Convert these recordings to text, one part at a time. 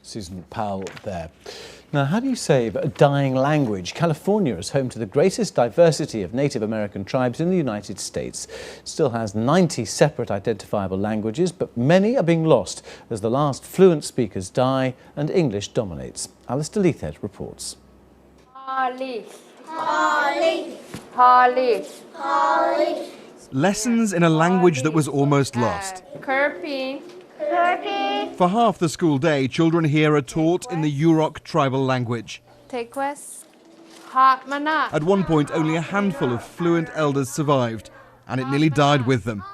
Susan Powell there. Now, how do you save a dying language? California is home to the greatest diversity of Native American tribes in the United States. It still has 90 separate identifiable languages, but many are being lost as the last fluent speakers die and English dominates. Alistair Leithhead reports. Lessons in a language that was almost lost. For half the school day, children here are taught in the Yurok tribal language. At one point, only a handful of fluent elders survived, and it nearly died with them.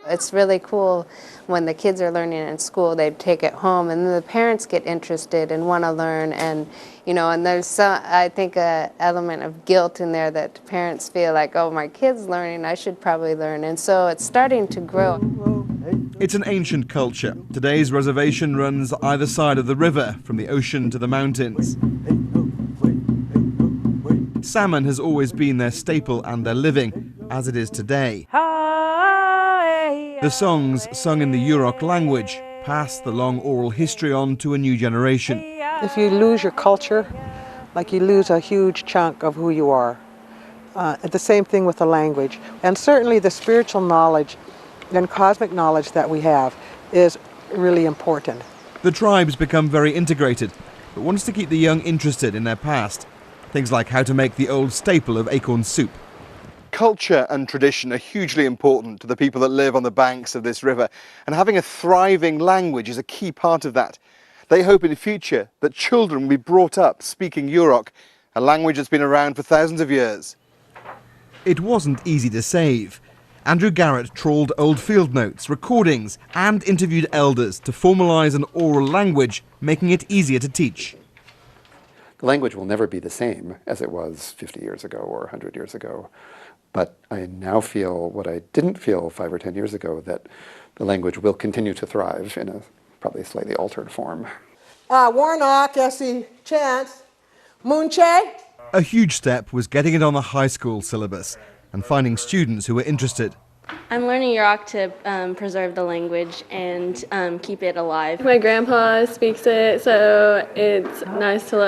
It's really cool when the kids are learning in school, they take it home, and then the parents get interested and want to learn. And and there's some, I think, an element of guilt in there that parents feel like, oh, my kid's learning, I should probably learn. And so it's starting to grow. It's an ancient culture. Today's reservation runs either side of the river, from the ocean to the mountains. Salmon has always been their staple and their living, as it is today. The songs sung in the Yurok language pass the long oral history on to a new generation. If you lose your culture, like you lose a huge chunk of who you are. The same thing with the language. And certainly the spiritual knowledge and cosmic knowledge that we have is really important. The tribes become very integrated, but wants to keep the young interested in their past. Things like how to make the old staple of acorn soup. Culture and tradition are hugely important to the people that live on the banks of this river, and having a thriving language is a key part of that. They hope in the future that children will be brought up speaking Yurok, a language that's been around for thousands of years. It wasn't easy to save. Andrew Garrett trawled old field notes, recordings, and interviewed elders to formalise an oral language, making it easier to teach. The language will never be the same as it was 50 years ago or 100 years ago. But I now feel what I didn't feel 5 or 10 years ago, that the language will continue to thrive in a probably slightly altered form. Warnock, Essie, Chance, Moonche. A huge step was getting it on the high school syllabus and finding students who were interested. I'm learning Yurok to preserve the language and keep it alive. My grandpa speaks it, so it's nice to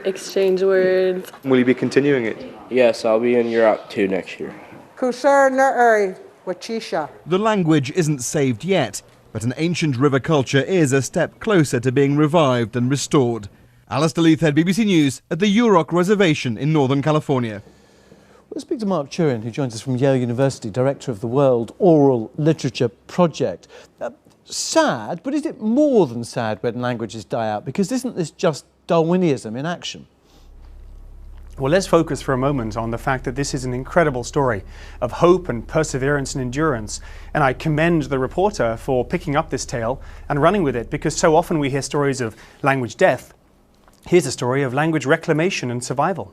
exchange words. Will you be continuing it? Yes, I'll be in Yurok 2 next year. Kusher Nuri, Wachisha. The language isn't saved yet, but an ancient river culture is a step closer to being revived and restored. Alistair Leithhead, BBC News, at the Yurok Reservation in Northern California. We'll speak to Mark Turin, who joins us from Yale University, director of the World Oral Literature Project. Sad, but is it more than sad when languages die out? Because isn't this just Darwinism in action? Well, let's focus for a moment on the fact that this is an incredible story of hope and perseverance and endurance. And I commend the reporter for picking up this tale and running with it, because so often we hear stories of language death. Here's a story of language reclamation and survival.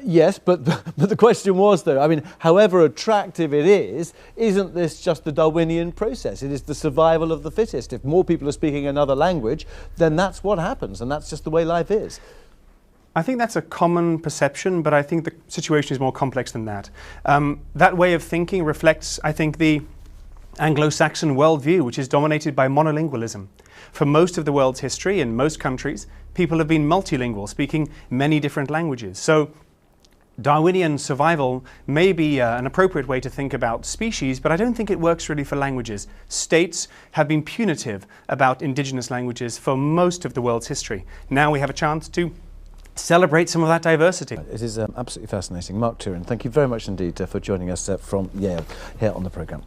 Yes, but the question was, though, I mean, however attractive it is, isn't this just the Darwinian process? It is the survival of the fittest. If more people are speaking another language, then that's what happens, and that's just the way life is. I think that's a common perception, but I think the situation is more complex than that. That way of thinking reflects, I think, the Anglo-Saxon worldview, which is dominated by monolingualism. For most of the world's history, in most countries, people have been multilingual, speaking many different languages. So Darwinian survival may be an appropriate way to think about species, but I don't think it works really for languages. States have been punitive about indigenous languages for most of the world's history. Now we have a chance to celebrate some of that diversity. It is absolutely fascinating. Mark Turin, thank you very much indeed for joining us from Yale here on the programme.